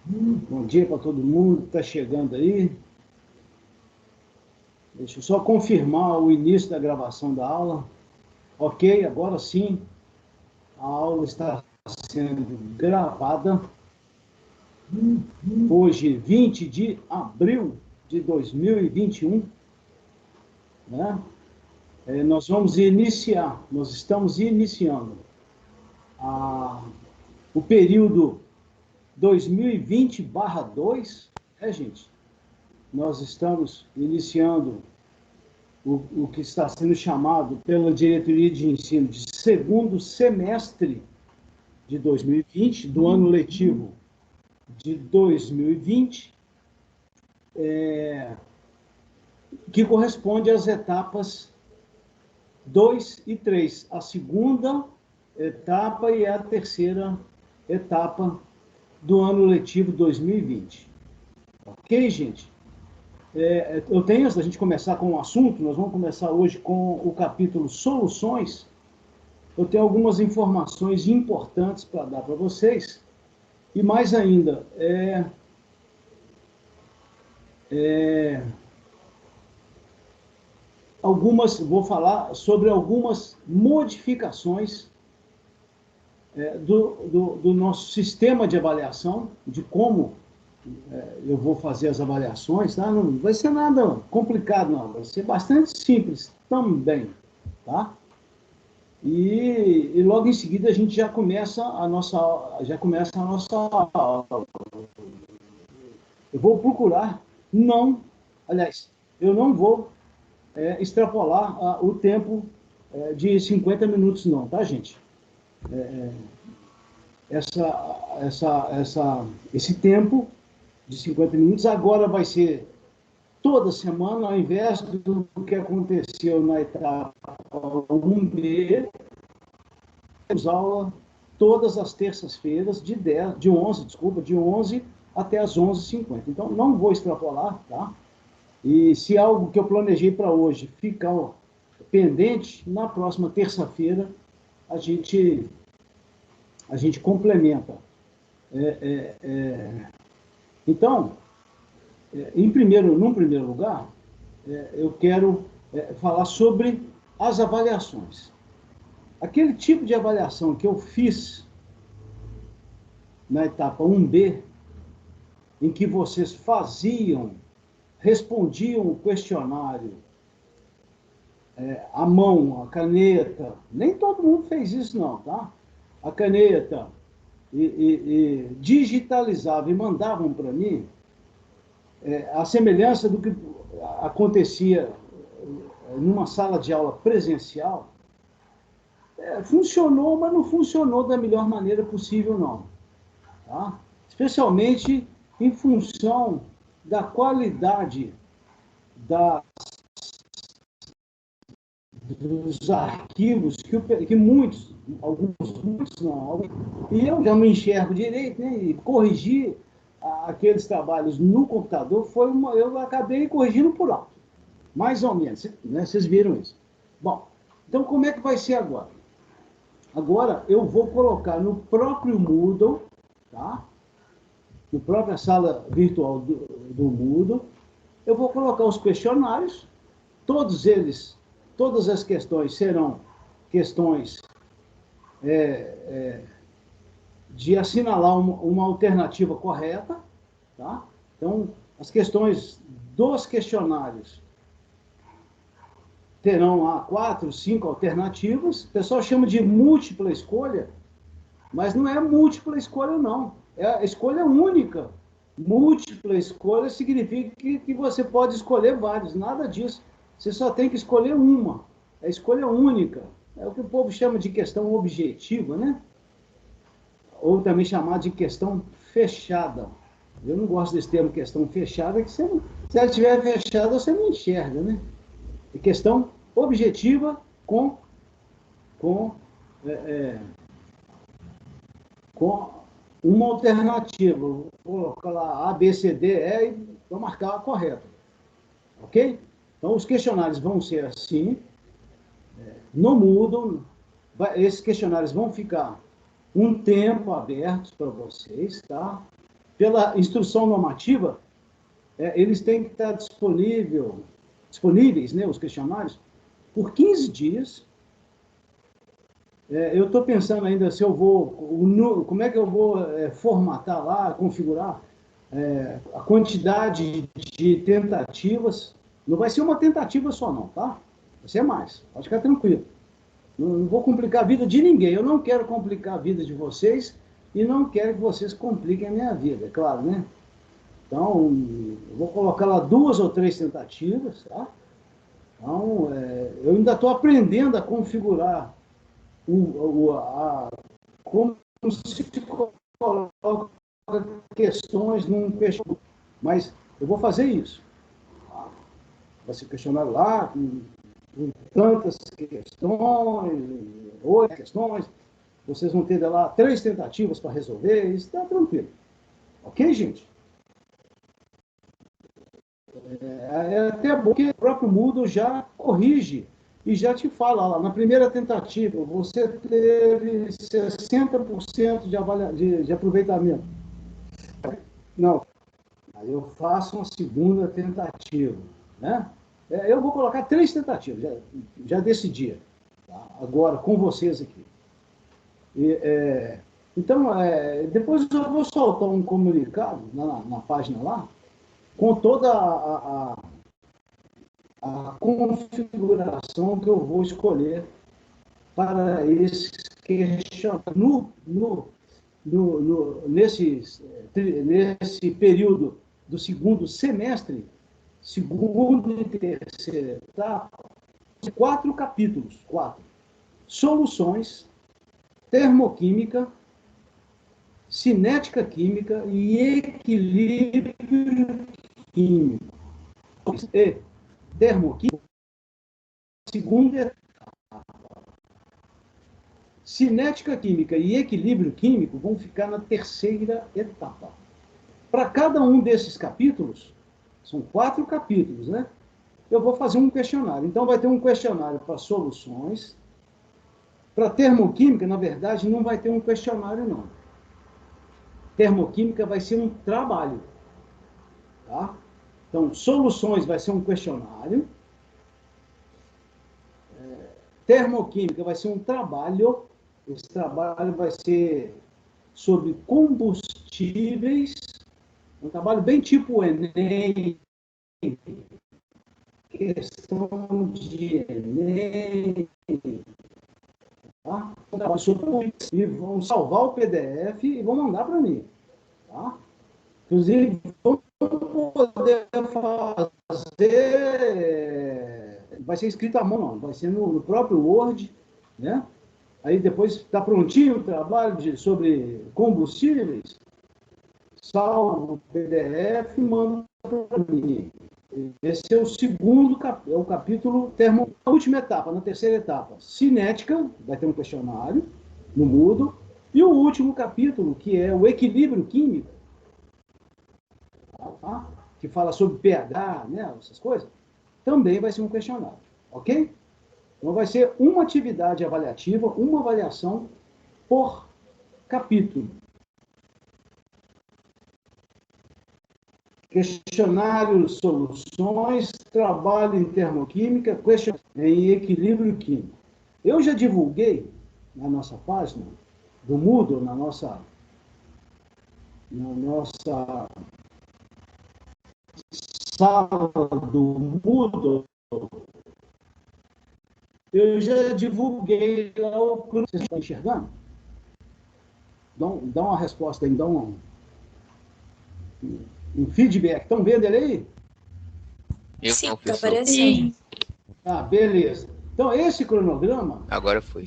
Bom dia para todo mundo que está chegando aí. Deixa eu só confirmar o início da gravação da aula. Ok, agora sim, a aula está sendo gravada. Hoje, 20 de abril de 2021, né? Nós estamos iniciando o período 2020/2, gente? Nós estamos iniciando o que está sendo chamado pela diretoria de ensino de segundo semestre de 2020, do ano letivo de 2020, que corresponde às etapas 2 e 3, a segunda etapa e a terceira etapa do ano letivo 2020. Ok, gente? Eu tenho, antes da gente começar com o assunto, nós vamos começar hoje com o capítulo Soluções. Eu tenho algumas informações importantes para dar para vocês. E mais ainda, vou falar sobre algumas modificações do nosso sistema de avaliação, de como eu vou fazer as avaliações, tá? Não vai ser nada complicado, não. Vai ser bastante simples também, tá? E logo em seguida a gente já começa a nossa aula. Eu vou procurar aliás, eu não vou extrapolar o tempo de 50 minutos, não, tá, gente? Esse tempo de 50 minutos agora vai ser toda semana, ao invés do que aconteceu na etapa 1B, temos aula todas as terças-feiras, de 11 até as 11h50. Então, não vou extrapolar, tá? E se algo que eu planejei para hoje ficar pendente, na próxima terça-feira a gente complementa. Então, num primeiro lugar, eu quero falar sobre as avaliações. Aquele tipo de avaliação que eu fiz na etapa 1B, em que vocês respondiam o questionário à mão, a caneta, nem todo mundo fez isso não, tá? A caneta, e digitalizava e mandavam para mim, a semelhança do que acontecia numa sala de aula presencial, funcionou, mas não funcionou da melhor maneira possível, não. Tá? Especialmente em função da qualidade dos arquivos que muitos não, e eu já não enxergo direito, né? E corrigir aqueles trabalhos no computador eu acabei corrigindo por alto, mais ou menos, né? Vocês viram isso. Bom, então como é que vai ser agora? Agora eu vou colocar no próprio Moodle, tá? Na própria sala virtual do Moodle, eu vou colocar os questionários, todas as questões serão questões de assinalar uma alternativa correta, tá? Então, as questões dos questionários terão lá 4, 5 alternativas. O pessoal chama de múltipla escolha, mas não é múltipla escolha, não. É a escolha única. Múltipla escolha significa que você pode escolher vários, nada disso. Você só tem que escolher uma. É a escolha única. É o que o povo chama de questão objetiva, né? Ou também chamado de questão fechada. Eu não gosto desse termo questão fechada, que se ela estiver fechada, você não enxerga, né? É questão objetiva com uma alternativa. Vou colocar lá A, B, C, D, E e vou marcar a correta. Ok? Então, os questionários vão ser assim. No Moodle, esses questionários vão ficar um tempo abertos para vocês, tá? pela instrução normativa, eles têm que estar disponíveis, né, os questionários, por 15 dias. Eu estou pensando ainda se eu vou, como é que eu vou formatar lá, configurar a quantidade de tentativas. Não vai ser uma tentativa só não, tá? Vai ser mais, pode ficar tranquilo. Não vou complicar a vida de ninguém. Eu não quero complicar a vida de vocês e não quero que vocês compliquem a minha vida, é claro, né? Então, eu vou colocar lá 2 ou 3 tentativas, tá? Então, eu ainda estou aprendendo a configurar como se coloca questões num questionário, mas eu vou fazer isso. Tá? Vai ser questionário lá, com tantas questões, 8 questões, vocês vão ter lá 3 tentativas para resolver, isso está tranquilo. Ok, gente? É até bom que o próprio Moodle já corrige e já te fala lá, na primeira tentativa, você teve 60% de aproveitamento. Não, aí eu faço uma segunda tentativa, né? Eu vou colocar 3 tentativas, já decidi, tá? Agora com vocês aqui. Então, depois eu vou soltar um comunicado na página lá, com toda a configuração que eu vou escolher para esse questionário nesse período do segundo semestre, segundo e terceira etapa, 4 capítulos, 4. Soluções, termoquímica, cinética química e equilíbrio químico. E termoquímica, segunda etapa. Cinética química e equilíbrio químico vão ficar na terceira etapa. Para cada um desses capítulos, são 4 capítulos, né? Eu vou fazer um questionário. Então, vai ter um questionário para soluções. Para termoquímica, na verdade, não vai ter um questionário, não. Termoquímica vai ser um trabalho. Tá? Então, soluções vai ser um questionário. Termoquímica vai ser um trabalho. Esse trabalho vai ser sobre combustíveis. Um trabalho bem tipo o Enem. Questão de Enem. Tá? E vão salvar o PDF e vão mandar para mim. Tá? Inclusive, vão poder fazer. Vai ser escrito à mão, não. Vai ser no próprio Word, né? Aí depois está prontinho o trabalho sobre combustíveis, salvo o PDF e manda para mim. Esse é o segundo é o capítulo termo, a última etapa, na terceira etapa. Cinética, vai ter um questionário no Moodle, e o último capítulo, que é o equilíbrio químico, tá? Que fala sobre pH, né, essas coisas, também vai ser um questionário, ok? Então vai ser uma atividade avaliativa, uma avaliação por capítulo. Questionário, soluções, trabalho em termoquímica, questionário em equilíbrio químico. Eu já divulguei na nossa página do Moodle, na nossa sala do Moodle, eu já divulguei lá o que vocês estão enxergando. Dá uma resposta aí, dá um feedback. Estão vendo ele aí? Sim, está aparecendo. Ah, beleza. Então, esse cronograma... Agora foi.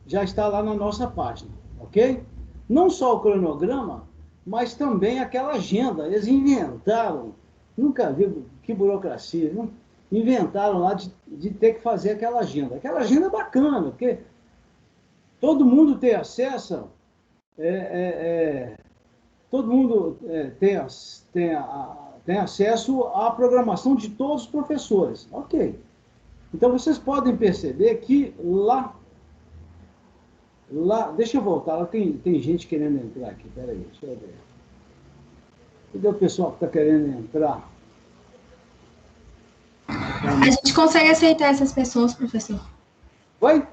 Já está lá na nossa página, ok? Não só o cronograma, mas também aquela agenda. Eles inventaram, nunca vi, que burocracia, não? Inventaram lá de ter que fazer aquela agenda. Aquela agenda é bacana, porque todo mundo tem acesso, todo mundo tem acesso à programação de todos os professores. Ok. Então, vocês podem perceber que lá Lá, deixa eu voltar, lá tem gente querendo entrar aqui, peraí, deixa eu ver. Cadê o pessoal que está querendo entrar? A gente consegue aceitar essas pessoas, professor? Oi?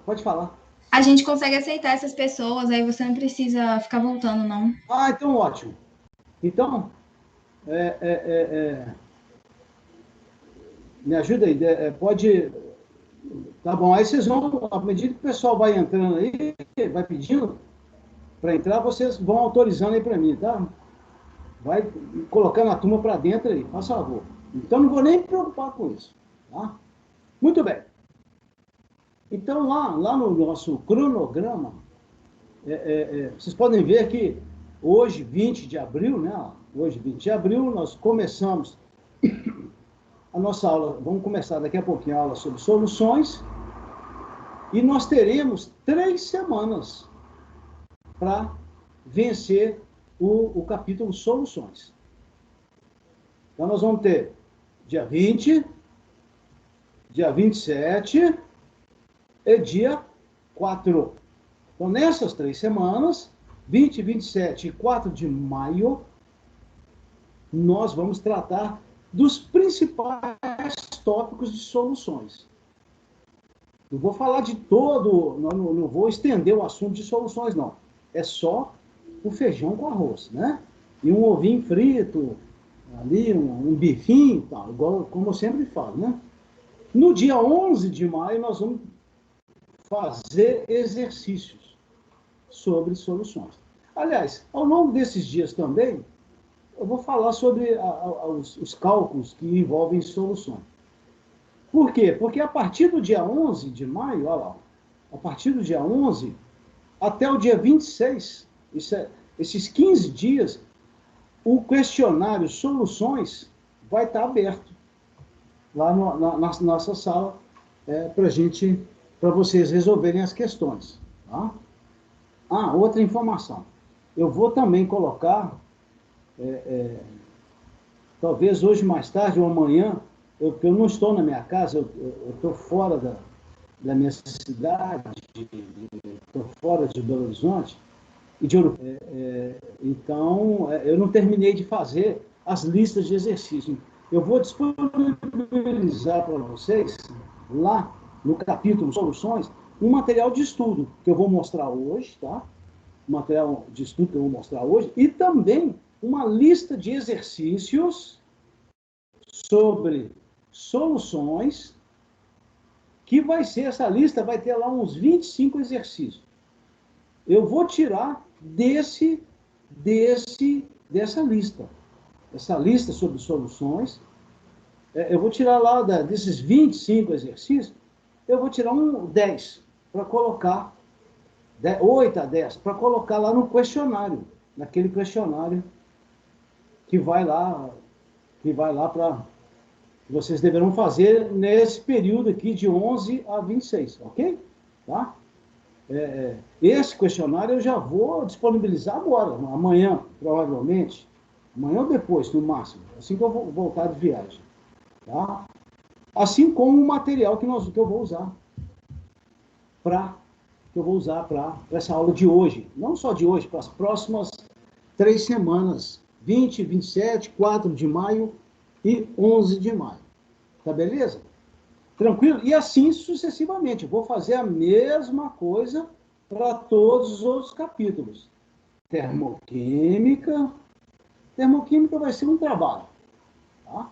Pode falar. A gente consegue aceitar essas pessoas, aí você não precisa ficar voltando, não. Ah, então ótimo. Então, me ajuda aí, pode... Tá bom, aí vocês vão, à medida que o pessoal vai entrando aí, vai pedindo para entrar, vocês vão autorizando aí para mim, tá? Vai colocando a turma para dentro aí, faz favor. Então, não vou nem me preocupar com isso, tá? Muito bem. Então, lá no nosso cronograma, vocês podem ver que hoje, 20 de abril, né? Hoje, 20 de abril, nós começamos a nossa aula, vamos começar daqui a pouquinho a aula sobre soluções, e nós teremos 3 semanas para vencer o capítulo soluções. Então, nós vamos ter dia 20, dia 27 e dia 4. Então, nessas 3 semanas, 20, 27 e 4 de maio, nós vamos tratar dos principais tópicos de soluções. Não vou falar de todo, não vou estender o assunto de soluções, não. É só o feijão com arroz, né? E um ovinho frito, ali, um bifinho, tal, igual, como eu sempre falo, né? No dia 11 de maio, nós vamos fazer exercícios sobre soluções. Aliás, ao longo desses dias também, eu vou falar sobre os cálculos que envolvem soluções. Por quê? Porque a partir do dia 11 de maio, olha lá, a partir do dia 11 até o dia 26, esses 15 dias, o questionário Soluções vai estar aberto lá na nossa sala para vocês resolverem as questões. Tá? Ah, outra informação. Eu vou também colocar, talvez hoje mais tarde ou amanhã, porque eu não estou na minha casa, eu estou fora da minha cidade, estou fora de Belo Horizonte, e de Ouro. Então, eu não terminei de fazer as listas de exercício. Eu vou disponibilizar para vocês, lá no capítulo Soluções, um material de estudo que eu vou mostrar hoje, tá? Um material de estudo que eu vou mostrar hoje, e também uma lista de exercícios sobre soluções, que vai ser, essa lista vai ter lá uns 25 exercícios. Eu vou tirar dessa lista. Essa lista sobre soluções, eu vou tirar lá desses 25 exercícios, eu vou tirar 10 para colocar, 8 a 10, para colocar lá no questionário, naquele questionário que vai lá para vocês deverão fazer nesse período aqui de 11 a 26, ok? Tá? Esse questionário eu já vou disponibilizar agora, amanhã, provavelmente, amanhã ou depois, no máximo, assim que eu vou voltar de viagem. Tá? Assim como o material que eu vou usar para essa aula de hoje. Não só de hoje, para as próximas 3 semanas, 20, 27, 4 de maio e 11 de maio. Tá beleza? Tranquilo? E assim sucessivamente. Eu vou fazer a mesma coisa para todos os outros capítulos. Termoquímica. Termoquímica vai ser um trabalho. Tá?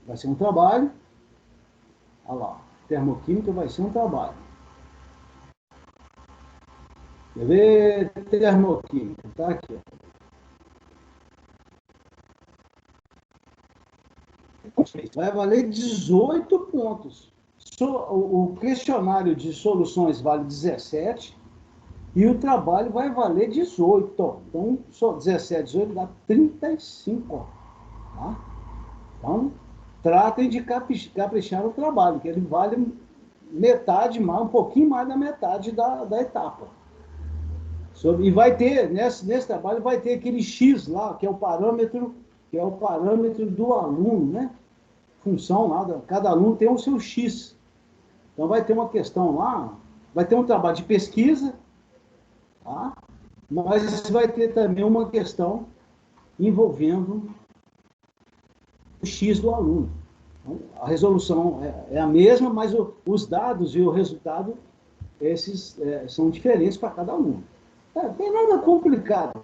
Vai ser um trabalho. Olha lá. Termoquímica vai ser um trabalho. Quer ver? Termoquímica. Tá aqui. Vai valer 18 pontos. O questionário de soluções vale 17 e o trabalho vai valer 18. Então, só 17, 18 dá 35. Tá? Então, tratem de caprichar no trabalho, que ele vale metade, um pouquinho mais da metade da etapa. E vai ter, nesse trabalho, vai ter aquele X lá, que é o parâmetro do aluno, né? Função lá, cada aluno tem o seu X. Então vai ter uma questão lá, vai ter um trabalho de pesquisa, tá? Mas vai ter também uma questão envolvendo o X do aluno. Então, a resolução é a mesma, mas os dados e o resultado, esses são diferentes para cada aluno. Não tem nada complicado.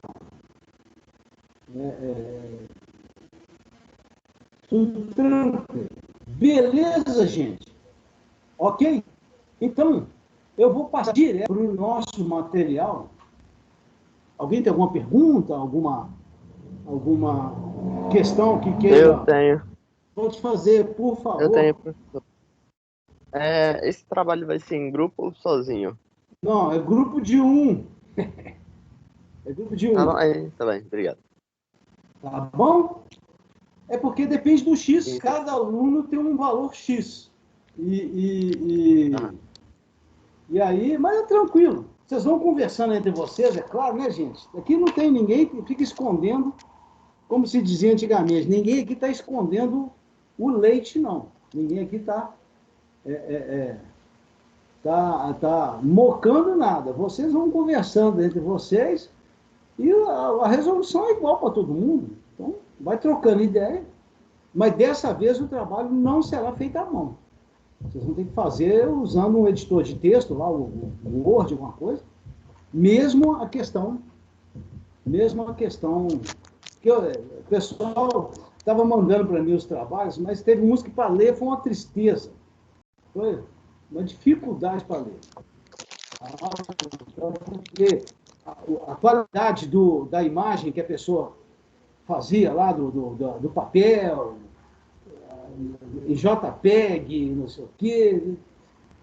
Tudo tranquilo. Beleza, gente? Ok? Então, eu vou passar direto para o nosso material. Alguém tem alguma pergunta, alguma questão que queira? Eu tenho. Pode fazer, por favor. Eu tenho, professor. Esse trabalho vai ser em grupo ou sozinho? Não, é grupo de um. É grupo de um. Tá bom, tá bem, obrigado. Tá bom? É porque depende do X. Cada aluno tem um valor X. E aí, mas é tranquilo. Vocês vão conversando entre vocês, é claro, né, gente? Aqui não tem ninguém que fica escondendo, como se dizia antigamente, ninguém aqui está escondendo o leite, não. Ninguém aqui está tá mocando nada. Vocês vão conversando entre vocês e a resolução é igual para todo mundo. Então, vai trocando ideia, mas dessa vez o trabalho não será feito à mão. Vocês vão ter que fazer usando um editor de texto, lá, o Word, alguma coisa. Mesmo a questão que o pessoal estava mandando para mim os trabalhos, mas teve uns que para ler foi uma tristeza. Foi uma dificuldade para ler. Porque a qualidade da imagem que a pessoa fazia lá do papel, em JPEG, não sei o quê.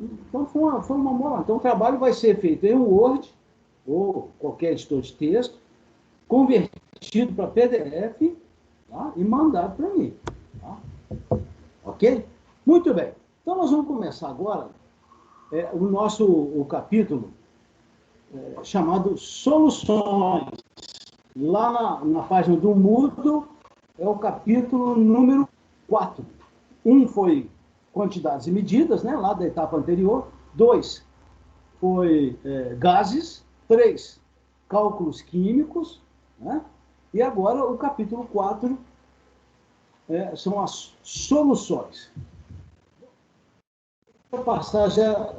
Então, foi uma mola. Então, o trabalho vai ser feito em Word, ou qualquer editor de texto, convertido para PDF, tá? E mandado para mim. Tá? Ok? Muito bem. Então, nós vamos começar agora o capítulo chamado Soluções. Lá na página do Moodle, é o capítulo número 4. 1 foi quantidades e medidas, né, lá da etapa anterior. 2 foi gases. 3, cálculos químicos. Né? E agora o capítulo 4 são as soluções. Vou passar já...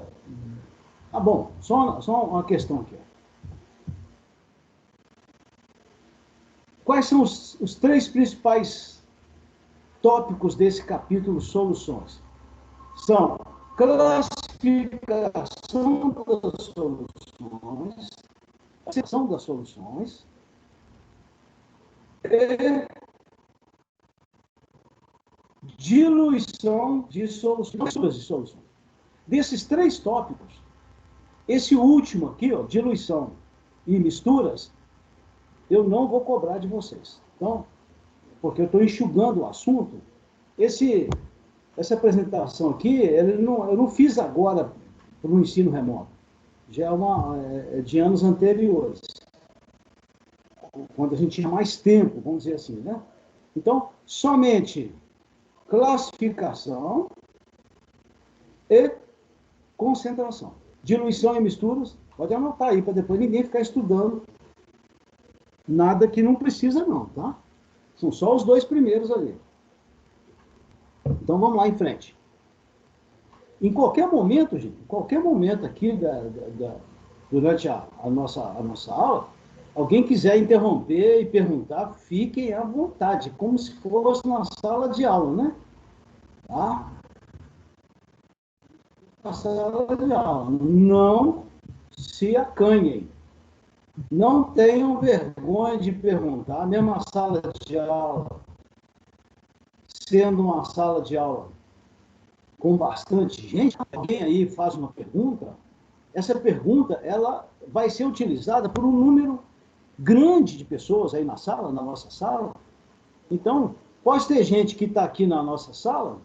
Ah, bom, só uma questão aqui. Quais são os 3 principais tópicos desse capítulo Soluções? São classificação das soluções, seção das soluções e diluição de soluções. Desses 3 tópicos, esse último aqui, ó, diluição e misturas, eu não vou cobrar de vocês. Então, porque eu estou enxugando o assunto, essa apresentação aqui, eu não fiz agora para o ensino remoto. Já é de anos anteriores, quando a gente tinha mais tempo, vamos dizer assim, né? Então, somente classificação e concentração. Diluição e misturas, pode anotar aí, para depois ninguém ficar estudando nada que não precisa não, tá? São só os 2 primeiros ali. Então, vamos lá em frente. Em qualquer momento, gente, em qualquer momento aqui durante a nossa aula, alguém quiser interromper e perguntar, fiquem à vontade, como se fosse uma sala de aula, né? Tá? A sala de aula. Não se acanhem. Não tenham vergonha de perguntar, mesmo a sala de aula, sendo uma sala de aula com bastante gente, alguém aí faz uma pergunta, essa pergunta ela vai ser utilizada por um número grande de pessoas aí na sala, na nossa sala. Então, pode ter gente que está aqui na nossa sala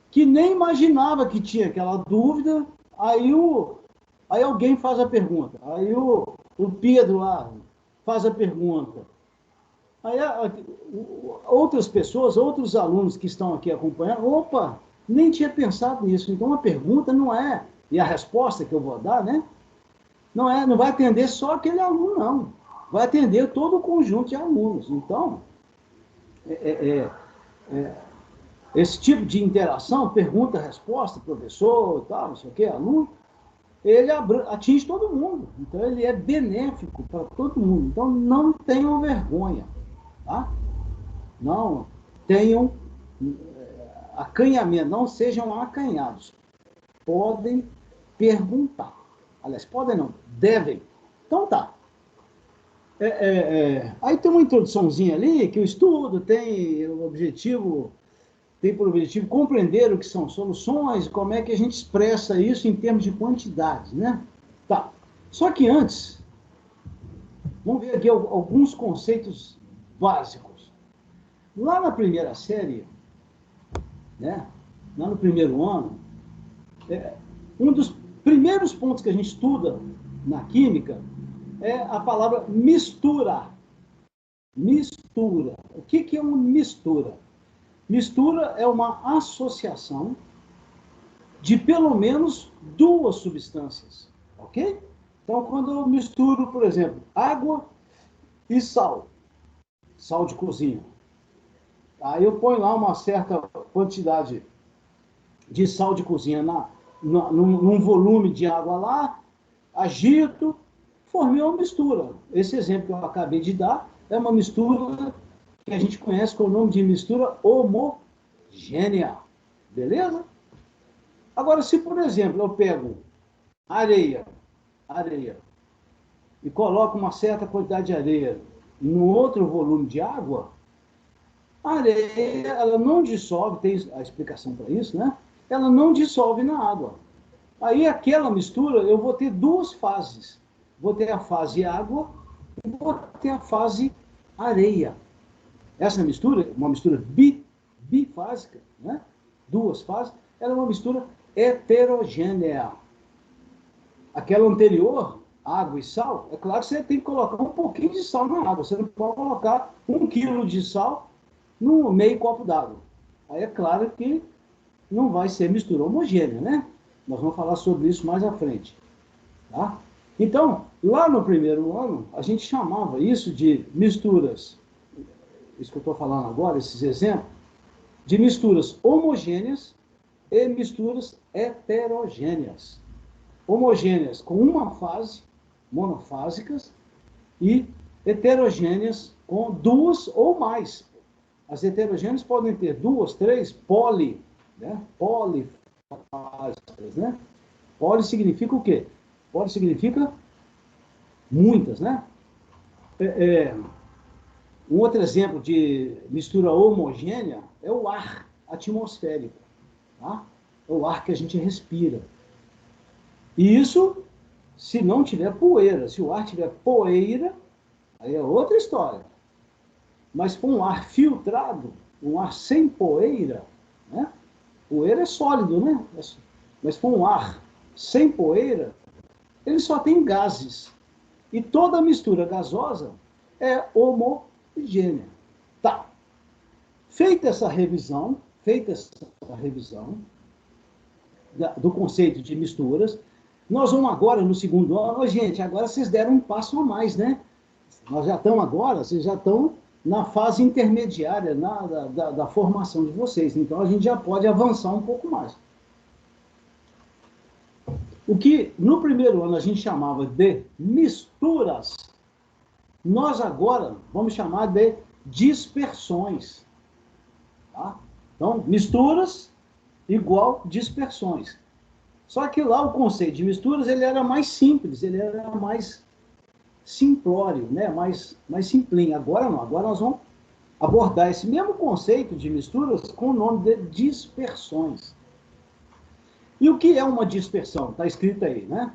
que nem imaginava que tinha aquela dúvida, aí alguém faz a pergunta, aí o Pedro lá faz a pergunta. Aí outras pessoas, outros alunos que estão aqui acompanhando, opa, nem tinha pensado nisso. Então a pergunta não é e a resposta que eu vou dar, né? Não vai atender só aquele aluno, não. Vai atender todo o conjunto de alunos. Então, esse tipo de interação, pergunta-resposta, professor, tal, não sei o quê, aluno, ele atinge todo mundo. Então, ele é benéfico para todo mundo. Então, não tenham vergonha, tá? Não tenham acanhamento, não sejam acanhados. Podem perguntar. Aliás, podem não, devem. Então, tá. Aí tem uma introduçãozinha ali, que o estudo tem por objetivo compreender o que são soluções, como é que a gente expressa isso em termos de quantidade, né? Tá. Só que antes, vamos ver aqui alguns conceitos básicos. Lá na primeira série, né? Lá no primeiro ano, um dos primeiros pontos que a gente estuda na química é a palavra mistura. Mistura. O que é uma mistura? Mistura é uma associação de pelo menos duas substâncias, ok? Então, quando eu misturo, por exemplo, água e sal de cozinha, aí eu ponho lá uma certa quantidade de sal de cozinha num volume de água lá, agito, formei uma mistura. Esse exemplo que eu acabei de dar é uma mistura que a gente conhece com o nome de mistura homogênea. Beleza? Agora, se, por exemplo, eu pego areia, e coloco uma certa quantidade de areia num outro volume de água, a areia, ela não dissolve, tem a explicação para isso, né? Ela não dissolve na água. Aí, aquela mistura, eu vou ter duas fases. Vou ter a fase água e vou ter a fase areia. Essa mistura, uma mistura bifásica, né? Duas fases, ela é uma mistura heterogênea. Aquela anterior, água e sal, é claro que você tem que colocar um pouquinho de sal na água. Você não pode colocar 1 quilo de sal no meio copo d'água. Aí é claro que não vai ser mistura homogênea, né? Nós vamos falar sobre isso mais à frente. Tá? Então, lá no primeiro ano, a gente chamava isso de misturas, isso que eu estou falando agora, esses exemplos, de misturas homogêneas e misturas heterogêneas. Homogêneas com uma fase, monofásicas, e heterogêneas com duas ou mais. As heterogêneas podem ter duas, três, polifásicas, né? Poli significa o quê? Poli significa muitas, né? Um outro exemplo de mistura homogênea é o ar atmosférico, tá? É o ar que a gente respira. E isso, se não tiver poeira. Se o ar tiver poeira, aí é outra história. Mas com um ar filtrado, um ar sem poeira, né? Poeira é sólido, né? Mas com um ar sem poeira, ele só tem gases. E toda mistura gasosa é homogênea. Tá. Feita essa revisão do conceito de misturas, nós vamos agora, no segundo ano, gente, agora vocês deram um passo a mais, né? Nós já estamos agora, vocês já estão na fase intermediária da formação de vocês. Então, a gente já pode avançar um pouco mais. O que no primeiro ano a gente chamava de misturas, nós agora vamos chamar de dispersões. Tá? Então, misturas igual dispersões. Só que lá o conceito de misturas ele era mais simples, ele era mais simplório, né? mais simplinho. Agora não, agora nós vamos abordar esse mesmo conceito de misturas com o nome de dispersões. E o que é uma dispersão? Está escrito aí, né?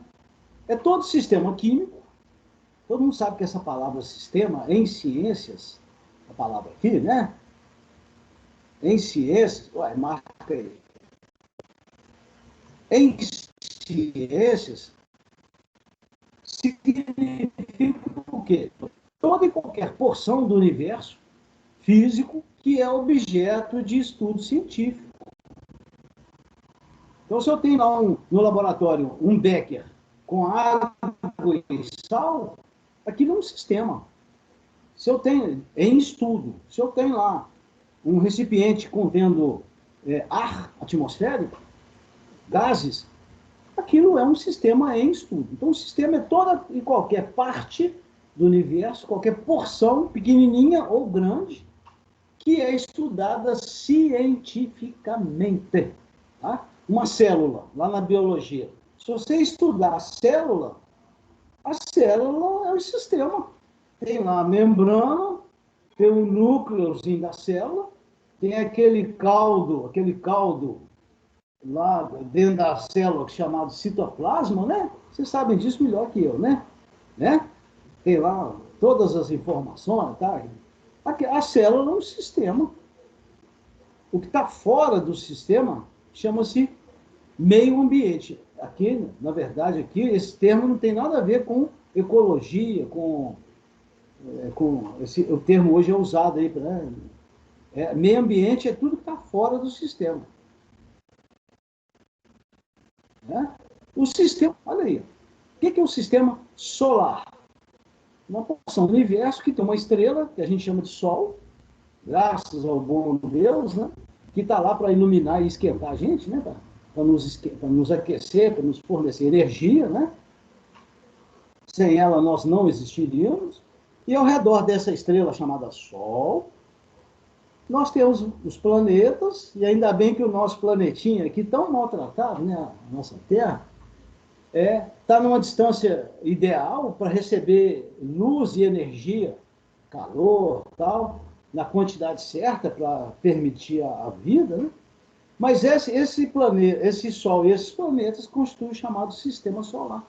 É todo sistema químico. Todo mundo sabe que essa palavra sistema, em ciências, a palavra aqui, né? Em ciências, marca aí. Em ciências, significa o quê? Toda e qualquer porção do universo físico que é objeto de estudo científico. Então, se eu tenho lá no laboratório um becker com água e sal, aquilo é um sistema. Se eu tenho, em estudo, se eu tenho lá um recipiente contendo ar atmosférico, gases, aquilo é um sistema em estudo. Então, o sistema é toda e qualquer parte do universo, qualquer porção, pequenininha ou grande, que é estudada cientificamente. Tá? Uma célula, lá na biologia. Se você estudar a célula é um sistema. Tem lá a membrana, tem o núcleozinho da célula, tem aquele caldo lá dentro da célula chamado citoplasma, né? Vocês sabem disso melhor que eu, né? Tem lá todas as informações, tá? A célula é um sistema. O que está fora do sistema chama-se meio ambiente. Aqui, na verdade, esse termo não tem nada a ver com ecologia, o termo hoje é usado aí, né? Meio ambiente é tudo que está fora do sistema. Né? O sistema, olha aí, o que é o sistema solar? Uma porção do universo que tem uma estrela, que a gente chama de Sol, graças ao bom Deus, né? Que está lá para iluminar e esquentar a gente, né? Para nos aquecer, para nos fornecer energia, né? Sem ela nós não existiríamos. E ao redor dessa estrela chamada Sol, nós temos os planetas, e ainda bem que o nosso planetinha aqui, tão maltratado, né? A nossa Terra, está numa distância ideal para receber luz e energia, calor, tal, na quantidade certa para permitir a vida, né? Mas esse planeta, esse Sol e esses planetas constituem o chamado Sistema Solar,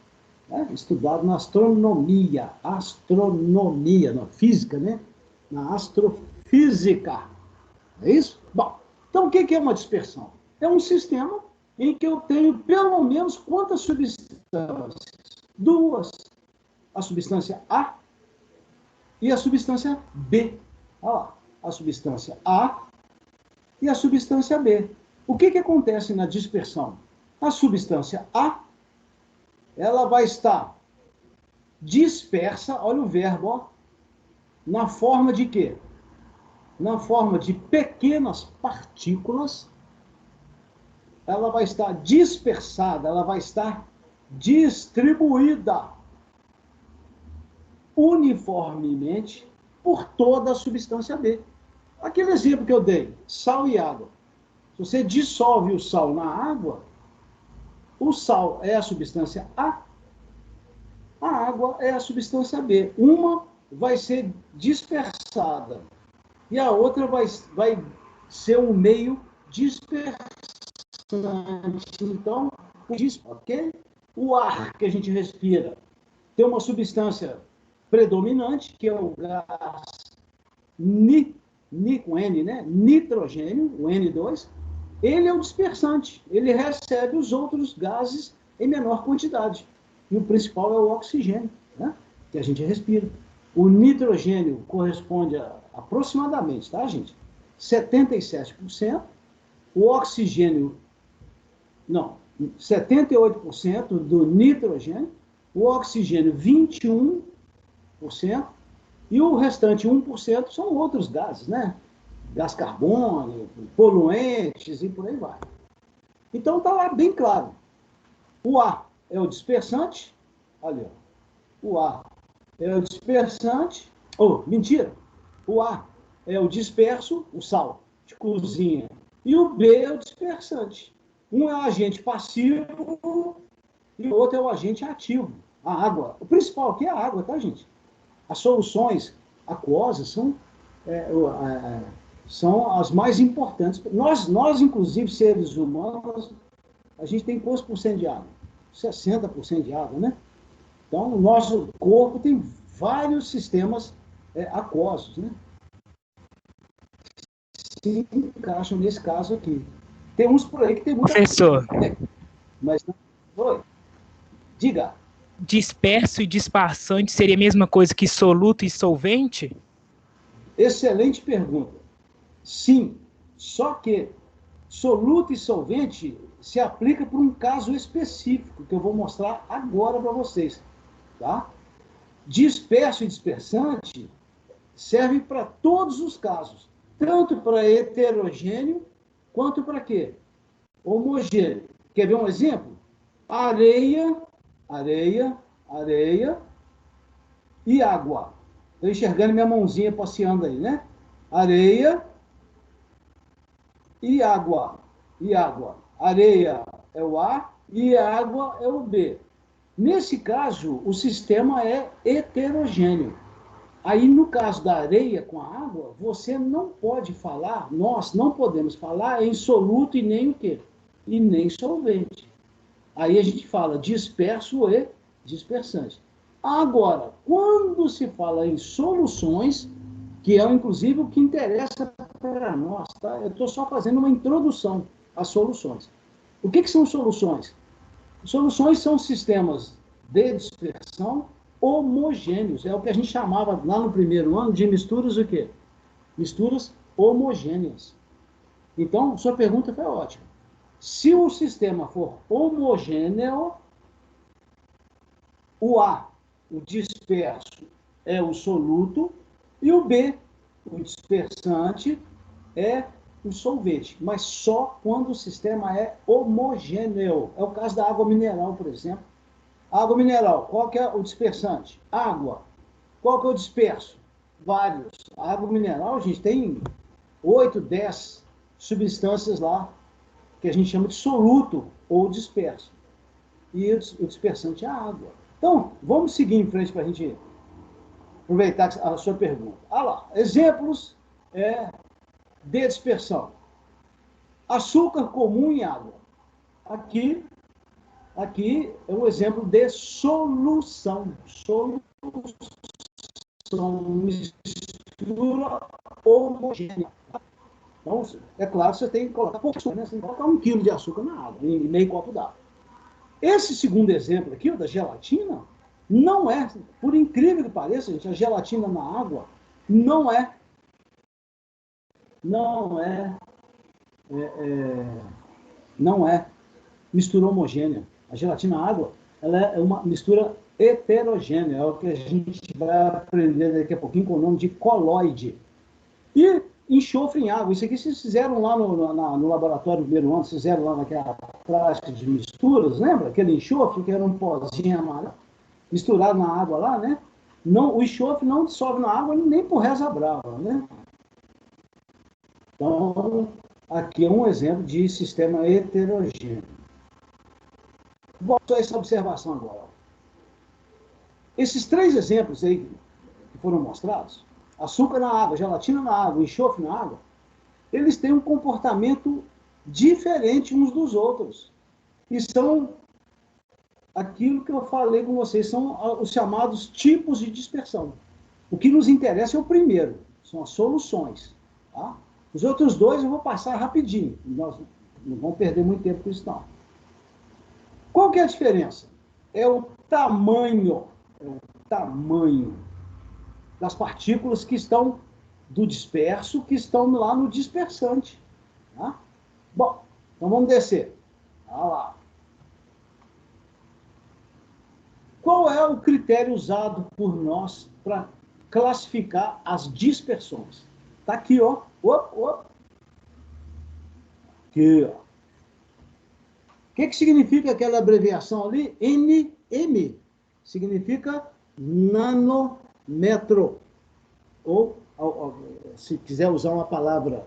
né? Estudado na astronomia, na física, né? Na astrofísica. É isso? Bom, então o que é uma dispersão? É um sistema em que eu tenho pelo menos quantas substâncias? Duas. A substância A e a substância B. Olha lá, a substância A e a substância B. O que acontece na dispersão? A substância A, ela vai estar dispersa, olha o verbo, ó, na forma de quê? Na forma de pequenas partículas. Ela vai estar dispersada, ela vai estar distribuída uniformemente por toda a substância B. Aquele exemplo que eu dei, sal e água. Se você dissolve o sal na água, o sal é a substância A água é a substância B. Uma vai ser dispersada e a outra vai ser um meio dispersante. Então, ok? O ar que a gente respira tem uma substância predominante, que é o gás com N, né? Nitrogênio, o N2. Ele é o dispersante, ele recebe os outros gases em menor quantidade. E o principal é o oxigênio, né? Que a gente respira. O nitrogênio corresponde a aproximadamente, tá, gente? 77%. O oxigênio, não, 78% do nitrogênio. O oxigênio, 21%. E o restante 1% são outros gases, né? Gás carbônico, poluentes e por aí vai. Então está lá bem claro. O ar é o dispersante, olha, o ar é o dispersante, mentira, o ar é o disperso, o sal de cozinha, e o B é o dispersante. Um é o agente passivo e o outro é o agente ativo, a água. O principal aqui é a água, tá, gente? As soluções aquosas são as mais importantes. Nós, inclusive, seres humanos, a gente tem quantos por cento de água? 60% de água, né? Então, o nosso corpo tem vários sistemas aquosos, né? Se encaixam nesse caso aqui. Tem uns por aí que tem muita... Professor. Mas não... Oi. Diga. Disperso e dispersante seria a mesma coisa que soluto e solvente? Excelente pergunta. Sim, só que Soluto e solvente se aplica para um caso específico, que eu vou mostrar agora para vocês. Tá? Disperso e dispersante serve para todos os casos, tanto para heterogêneo, quanto para quê? Homogêneo. Quer ver um exemplo? Areia, areia, areia e água. Estou enxergando minha mãozinha passeando aí, né? Areia e água. E água. Areia é o A e água é o B. Nesse caso, o sistema é heterogêneo. Aí, no caso da areia com a água, você não pode falar, nós não podemos falar em soluto e nem o quê? E nem solvente. Aí a gente fala disperso e dispersante. Agora, quando se fala em soluções, que é inclusive o que interessa para nós, tá? Eu estou só fazendo uma introdução às soluções. O que são soluções? Soluções são sistemas de dispersão homogêneos. É o que a gente chamava lá no primeiro ano de misturas o quê? Misturas homogêneas. Então, sua pergunta foi ótima. Se o sistema for homogêneo, o A, o disperso, é o soluto, e o B, o dispersante, é o solvente. Mas só quando o sistema é homogêneo. É o caso da água mineral, por exemplo. Água mineral, qual que é o dispersante? Água. Qual que é o disperso? Vários. A água mineral, a gente tem 8, 10 substâncias lá, que a gente chama de soluto ou disperso. E o dispersante é a água. Então, vamos seguir em frente para a gente aproveitar a sua pergunta. Ah lá, exemplos de dispersão. Açúcar comum em água. Aqui é um exemplo de solução. Solução, mistura homogênea. Então, é claro que você tem que colocar pouco açúcar, né? Você tem que colocar 1 quilo de açúcar na água, em meio copo d'água. Esse segundo exemplo aqui, o da gelatina, não é, por incrível que pareça, gente, a gelatina na água não é mistura homogênea. A gelatina na água, ela é uma mistura heterogênea, é o que a gente vai aprender daqui a pouquinho com o nome de coloide. E enxofre em água. Isso aqui vocês fizeram lá no laboratório do primeiro ano, fizeram lá naquela prática de misturas, lembra? Aquele enxofre que era um pozinho amarelo, misturado na água lá, né? Não, o enxofre não dissolve na água nem por reza brava, né? Então, aqui é um exemplo de sistema heterogêneo. Volto a essa observação agora. Esses 3 exemplos aí que foram mostrados, açúcar na água, gelatina na água, enxofre na água, eles têm um comportamento diferente uns dos outros. E são aquilo que eu falei com vocês, são os chamados tipos de dispersão. O que nos interessa é o primeiro, são as soluções. Tá? Os outros 2 eu vou passar rapidinho, nós não vamos perder muito tempo com isso não. Qual que é a diferença? É o tamanho das partículas que estão do disperso, que estão lá no dispersante. Tá? Bom, então vamos descer. Olha lá. Qual é o critério usado por nós para classificar as dispersões? Está aqui, ó. Aqui, ó. O que significa aquela abreviação ali? NM. Significa nanômetro. Ou, se quiser usar uma palavra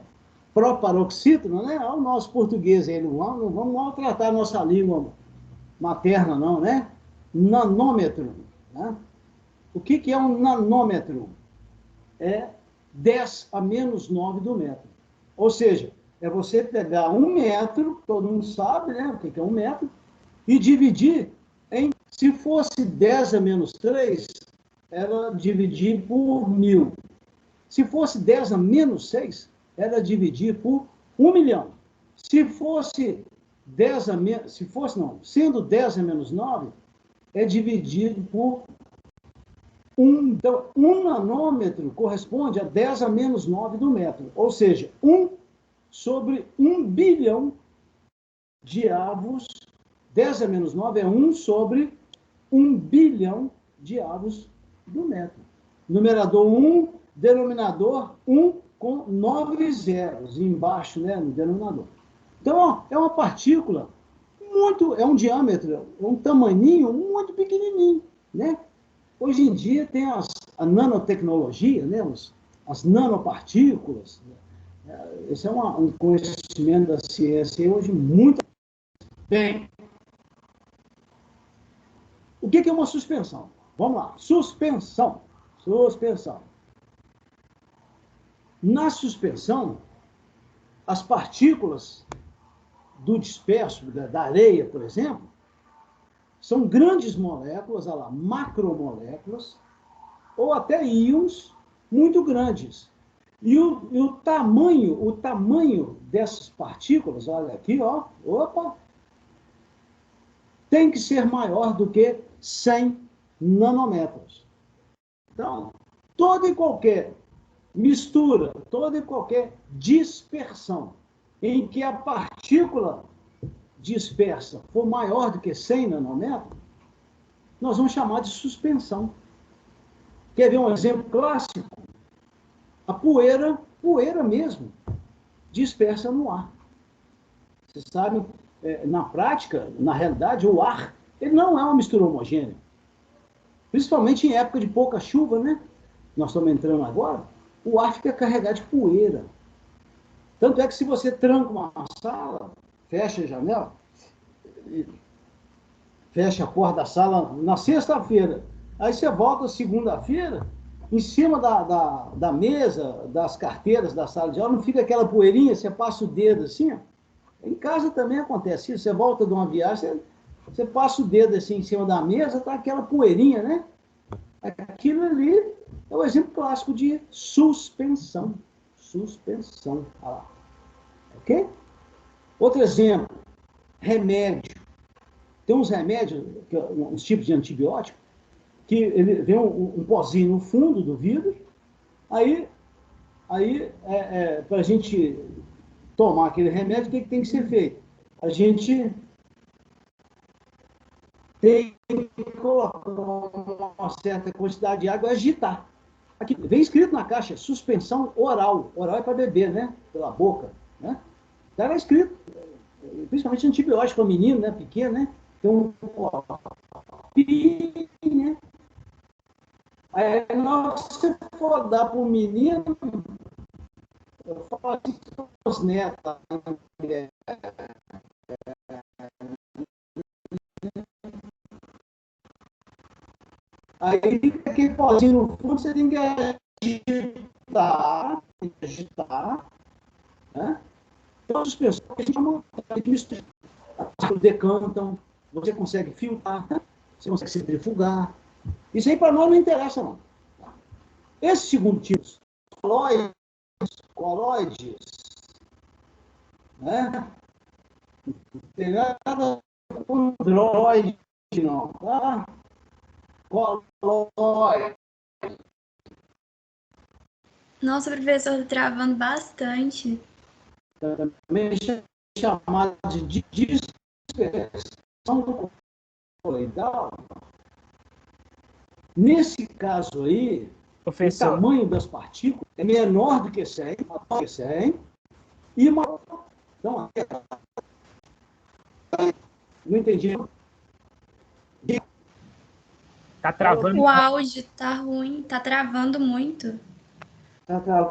proparoxítona, né? É o nosso português aí. Não vamos maltratar a nossa língua materna, não, né? Nanômetro. Né? O que é um nanômetro? É 10 a menos 9 do metro. Ou seja, é você pegar 1 metro, todo mundo sabe, né, o que é 1 metro, e dividir em, se fosse 10 a menos 3, era dividir por 1000. Se fosse 10 a menos 6, era dividir por 1 milhão. Se fosse 10 a menos, sendo 10 a menos 9, é dividido por 1. Então, 1 nanômetro corresponde a 10 a menos 9 do metro. Ou seja, 1 sobre 1 bilhão de avos. 10 a menos 9 é 1 sobre 1 bilhão de avos do metro. Numerador 1, denominador 1 com 9 zeros embaixo, né, no denominador. Então, ó, é uma partícula é um diâmetro, um tamaninho muito pequenininho, né? Hoje em dia tem a nanotecnologia, né? As nanopartículas. Esse é um conhecimento da ciência hoje muito bem. O que é uma suspensão? Vamos lá. Suspensão. Na suspensão, as partículas do disperso, da areia, por exemplo, são grandes moléculas, olha lá, macromoléculas, ou até íons muito grandes. E o tamanho dessas partículas, olha aqui, ó, opa, tem que ser maior do que 100 nanômetros. Então, toda e qualquer mistura, toda e qualquer dispersão em que a partícula dispersa for maior do que 100 nanômetros, nós vamos chamar de suspensão. Quer ver um exemplo clássico? A poeira mesmo, dispersa no ar. Vocês sabem, na prática, na realidade, o ar ele não é uma mistura homogênea. Principalmente em época de pouca chuva, né? Nós estamos entrando agora, o ar fica carregado de poeira. Tanto é que se você tranca uma sala, fecha a janela, fecha a porta da sala na sexta-feira, aí você volta segunda-feira, em cima da mesa, das carteiras da sala de aula, não fica aquela poeirinha, você passa o dedo assim, ó. Em casa também acontece isso, você volta de uma viagem, você passa o dedo assim em cima da mesa, tá aquela poeirinha, né? Aquilo ali é o exemplo clássico de suspensão. Suspensão. Olha lá. Ok? Outro exemplo, remédio. Tem uns remédios, uns tipos de antibiótico, que ele vem um pozinho no fundo do vidro, aí para a gente tomar aquele remédio, o que tem que ser feito? A gente tem que colocar uma certa quantidade de água e agitar. Aqui vem escrito na caixa, suspensão oral. Oral é para beber, né? Pela boca, né? Está lá escrito, principalmente antibiótico para menino, né? Pequeno, né? Tem um né? Aí, se você for dar para o menino, eu falo assim para os netos, aí aquele pozinho no fundo, você tem que agitar, né? Todas as pessoas que chamam de mistura, decantam, você consegue filtrar, né? Você consegue centrifugar. Isso aí para nós não interessa, não. Esse segundo tipo, colóides, né? Não tem nada com Android, não, tá? Colóide. Nossa, professor, tá travando bastante. Também é chamado de dispersão coloidal. Nesse caso aí, professor, o tamanho das partículas é menor do que 100, e maior. Então, não entendi. tá travando. O áudio tá ruim, tá travando muito.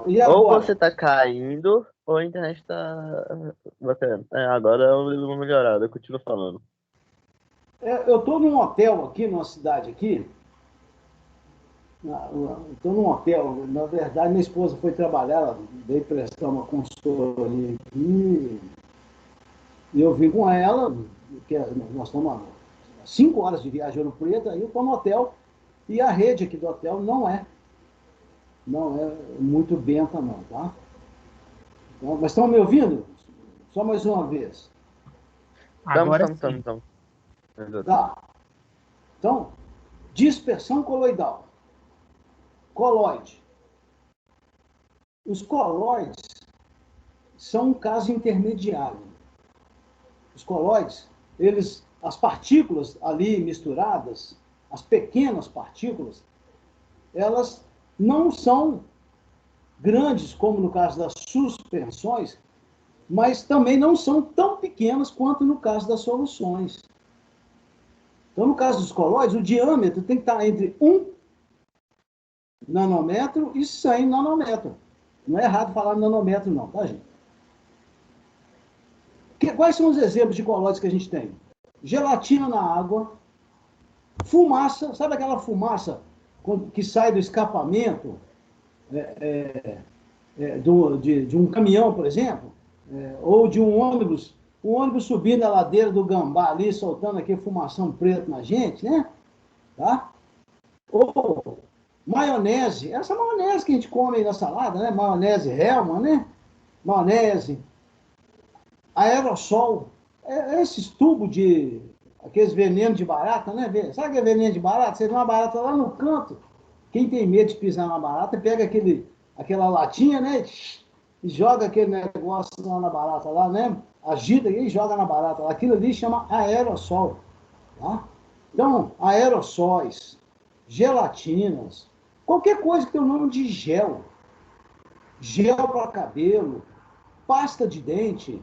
E Ou agora? você tá caindo, ou a internet tá batendo. Agora eu dei uma melhorada, eu continuo falando. Eu estou num hotel aqui, numa cidade aqui. Estou num hotel. Na verdade, minha esposa foi trabalhar, ela veio prestar uma consultoria aqui. E eu vim com ela, que nós estamos a 5 horas de viagem a Ouro Preto, aí eu estou no hotel. E a rede aqui do hotel não é muito benta, não, tá? Então, mas estão me ouvindo? Só mais uma vez. Agora sim. Estamos. Tá. Então, dispersão coloidal. Coloide. Os colóides são um caso intermediário. Os colóides, as partículas ali misturadas, as pequenas partículas, elas não são grandes, como no caso das suspensões, mas também não são tão pequenas quanto no caso das soluções. Então, no caso dos colóides, o diâmetro tem que estar entre 1 nanômetro e 100 nanômetros. Não é errado falar nanômetro, não, tá, gente? Quais são os exemplos de colóides que a gente tem? Gelatina na água, fumaça, sabe aquela fumaça que sai do escapamento de um caminhão, por exemplo, ou de um ônibus subindo a ladeira do Gambá ali, soltando aquele fumação preto na gente, né? Tá? Ou maionese, essa maionese que a gente come aí na salada, né? Maionese Hellmann's, né? Maionese, aerossol, esses tubos de aqueles venenos de barata, né? Sabe aquele veneno de barata? Você vê uma barata lá no canto, quem tem medo de pisar na barata, pega aquela latinha, né? E joga aquele negócio lá na barata, lá, né? Agita e joga na barata. Aquilo ali chama aerossol. Tá? Então, aerossóis, gelatinas, qualquer coisa que tem o nome de gel para cabelo, pasta de dente,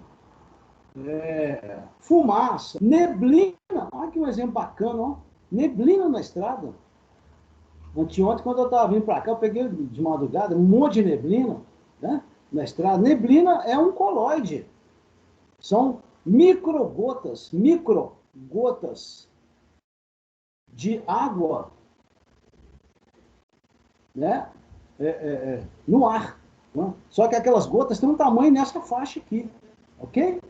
fumaça, neblina. Olha que um exemplo bacana, ó. Neblina na estrada. Anteontem, quando eu estava vindo para cá, eu peguei de madrugada um monte de neblina, né, na estrada. Neblina é um colóide. São microgotas de água, né, no ar. Né? Só que aquelas gotas têm um tamanho nessa faixa aqui, ok?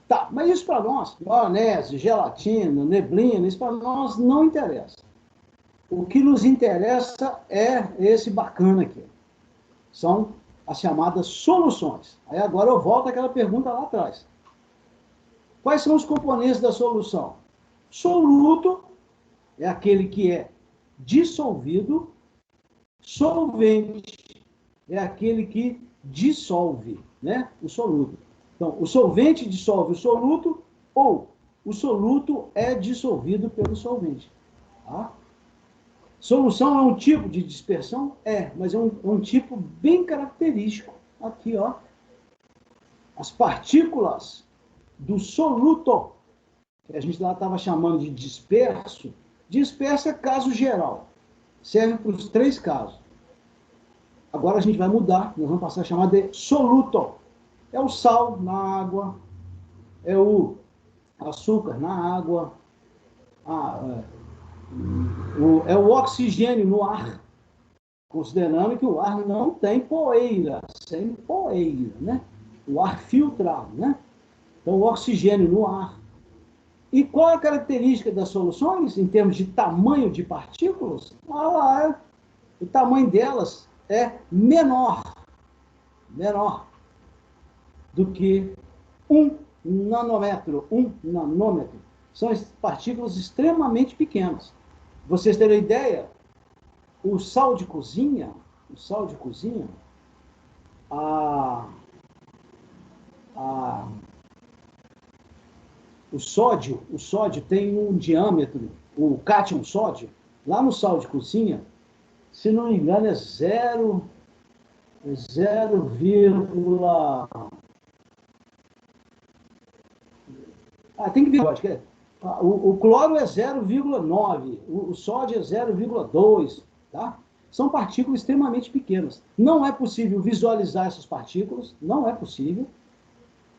Tá, mas isso para nós, maionese, gelatina, neblina, isso para nós não interessa. O que nos interessa é esse bacana aqui. São as chamadas soluções. Aí agora eu volto àquela pergunta lá atrás. Quais são os componentes da solução? Soluto é aquele que é dissolvido, solvente é aquele que dissolve, né, o soluto. Então, o solvente dissolve o soluto ou o soluto é dissolvido pelo solvente. Tá? Solução é um tipo de dispersão? Mas é um tipo bem característico. Aqui, ó. As partículas do soluto, que a gente lá estava chamando de disperso, disperso é caso geral. Serve para os 3 casos. Agora a gente vai mudar, nós vamos passar a chamar de soluto. É o sal na água, é o açúcar na água, é o oxigênio no ar, considerando que o ar não tem poeira, sem poeira, né? O ar filtrado, né? Então, o oxigênio no ar. E qual a característica das soluções, em termos de tamanho de partículas? O tamanho delas é menor do que 1 nanômetro. 1 nanômetro. São partículas extremamente pequenas. Vocês terem ideia, o sal de cozinha, o sódio tem um diâmetro, o cátion sódio, lá no sal de cozinha, se não me engano, é 0, tem que vir, acho que o cloro é 0,9, o sódio é 0,2, tá? São partículas extremamente pequenas. Não é possível visualizar essas partículas, não é possível,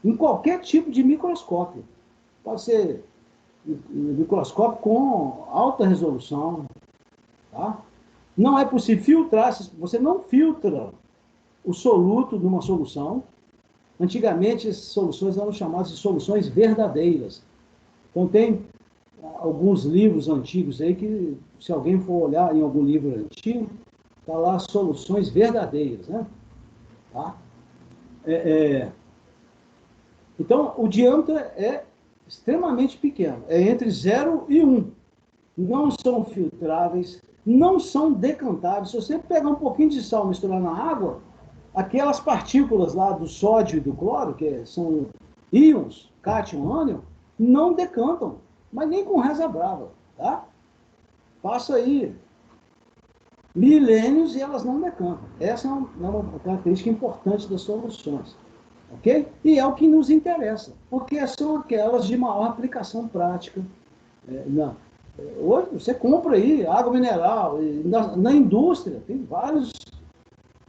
em qualquer tipo de microscópio. Pode ser microscópio com alta resolução, tá? Não é possível filtrar, você não filtra o soluto de uma solução. Antigamente, essas soluções eram chamadas de soluções verdadeiras. Então, tem alguns livros antigos aí que, se alguém for olhar em algum livro antigo, está lá soluções verdadeiras, né? Tá? Então, o diâmetro é extremamente pequeno, é entre 0 e 1. Não são filtráveis, não são decantáveis. Se você pegar um pouquinho de sal e misturar na água, aquelas partículas lá do sódio e do cloro, que são íons, cátion, ânion, não decantam, mas nem com reza brava, tá? Passa aí milênios e elas não decantam. Essa é uma característica importante das soluções, ok? E é o que nos interessa, porque são aquelas de maior aplicação prática. Hoje você compra aí água mineral, na indústria tem vários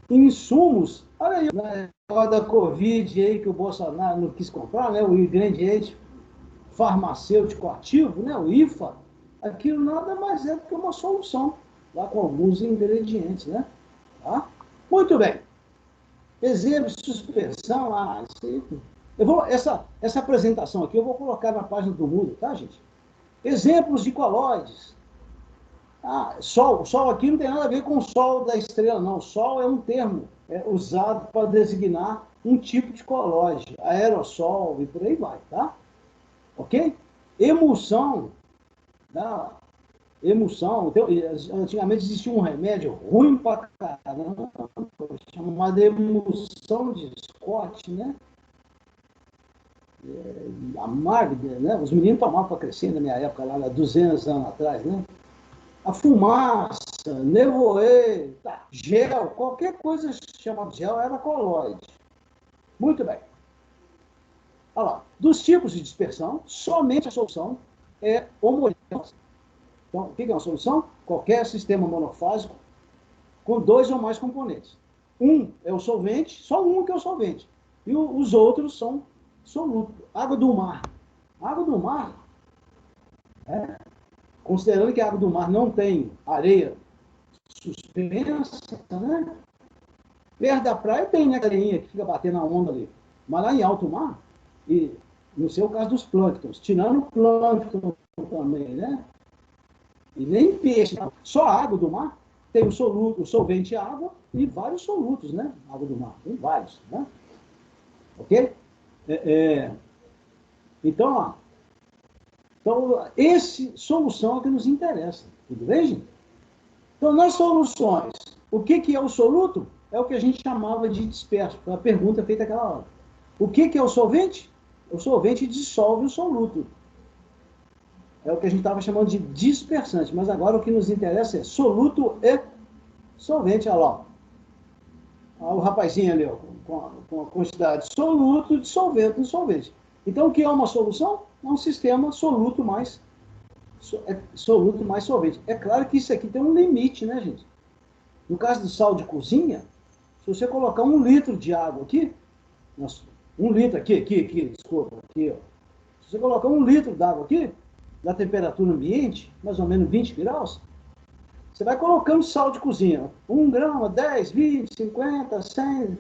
insumos. Olha aí, na hora da Covid aí que o Bolsonaro não quis comprar, né, o ingrediente farmacêutico ativo, né, o IFA, aquilo nada mais é do que uma solução, lá com alguns ingredientes, né? Tá? Muito bem. Exemplo de suspensão, essa apresentação aqui eu vou colocar na página do Moodle, tá, gente? Exemplos de colóides. Sol aqui não tem nada a ver com o sol da estrela, não. Sol é um termo usado para designar um tipo de colóide, aerossol e por aí vai, tá? Ok? Emulsão, tá? Emulsão, antigamente existia um remédio ruim pra caramba, chamado emulsão de Scott, né? Amargo, né? Os meninos tomavam para crescer na minha época, lá 200 anos atrás, né? A fumaça, nevoeiro, gel, qualquer coisa chamada gel era colóide. Muito bem. Olha lá, dos tipos de dispersão, somente a solução é homogênea. Então, o que é uma solução? Qualquer sistema monofásico com 2 ou mais componentes. Um é o solvente, só um que é o solvente. E os outros são solutos. Água do mar. Água do mar, considerando que a água do mar não tem areia suspensa, né? Perto da praia tem, né, areinha que fica batendo a onda ali. Mas lá em alto mar, e no seu caso dos plânctons, tirando o plâncton também, né? E nem peixe, só a água do mar tem o soluto, o solvente água e vários solutos, né? Água do mar, tem vários, né? Ok? Então, solução é o que nos interessa, tudo bem, gente? Então, nas soluções, o que é o soluto? É o que a gente chamava de disperso, foi a pergunta feita aquela hora. O que é o solvente? O solvente dissolve o soluto. É o que a gente estava chamando de dispersante, mas agora o que nos interessa é soluto e solvente. Olha lá, o rapazinho ali, ó, com a quantidade de soluto, dissolvente no solvente. Então, o que é uma solução? É um sistema soluto mais solvente. É claro que isso aqui tem um limite, né, gente? No caso do sal de cozinha, se você colocar 1 litro de água aqui, 1 litro aqui, desculpa, aqui, ó. Se você colocar 1 litro d'água aqui, da temperatura ambiente, mais ou menos 20 graus, você vai colocando sal de cozinha. 1 grama, 10, 20, 50, 100.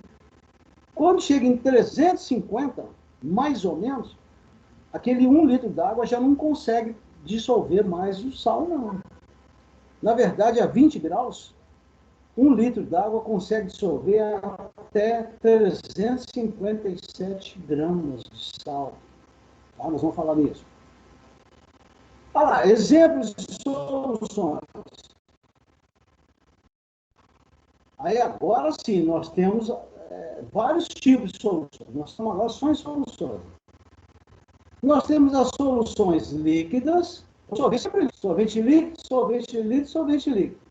Quando chega em 350, mais ou menos, aquele 1 litro d'água já não consegue dissolver mais o sal, não. Na verdade, a 20 graus, 1 litro d'água consegue dissolver até 357 gramas de sal. Tá? Nós vamos falar nisso. Olha lá, exemplos de soluções. Aí agora sim, nós temos vários tipos de soluções. Nós estamos agora só em soluções. Nós temos as soluções líquidas, solvente líquido, solvente líquido.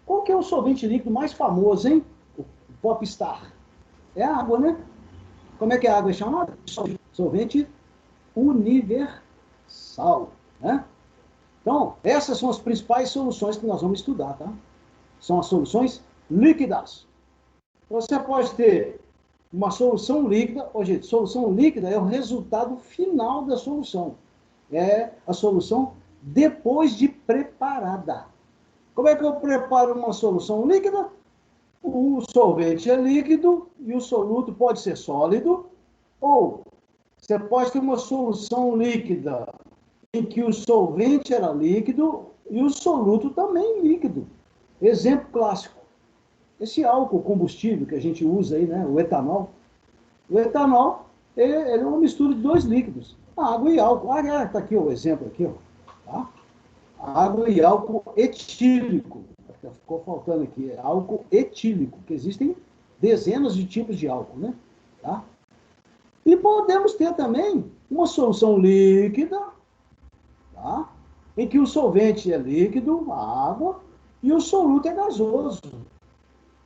Qual que é o solvente líquido mais famoso, hein? O Popstar. É a água, né? Como é que a água é chamada? Solvente universal, né? Então, essas são as principais soluções que nós vamos estudar, tá? São as soluções líquidas. Você pode ter uma solução líquida. Gente, solução líquida é o resultado final da solução. É a solução depois de preparada. Como é que eu preparo uma solução líquida? O solvente é líquido e o soluto pode ser sólido, ou você pode ter uma solução líquida em que o solvente era líquido e o soluto também líquido. Exemplo clássico. Esse álcool combustível que a gente usa aí, né, o etanol. O etanol ele é uma mistura de 2 líquidos, água e álcool. Está aqui o exemplo aqui, ó, tá? Água e álcool etílico. Ficou faltando aqui, álcool etílico, que existem dezenas de tipos de álcool, né? Tá? E podemos ter também uma solução líquida, tá? Em que o solvente é líquido, a água, e o soluto é gasoso.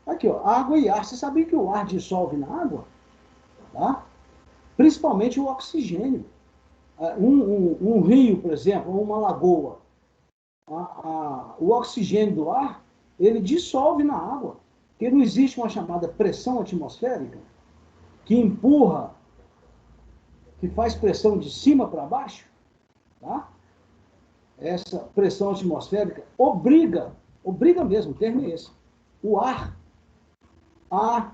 Aqui, ó, água e ar. Você sabia que o ar dissolve na água? Tá? Principalmente o oxigênio. Um rio, por exemplo, ou uma lagoa, o oxigênio do ar, ele dissolve na água, porque não existe uma chamada pressão atmosférica que empurra, que faz pressão de cima para baixo, tá? Essa pressão atmosférica obriga mesmo, o termo é esse, o ar a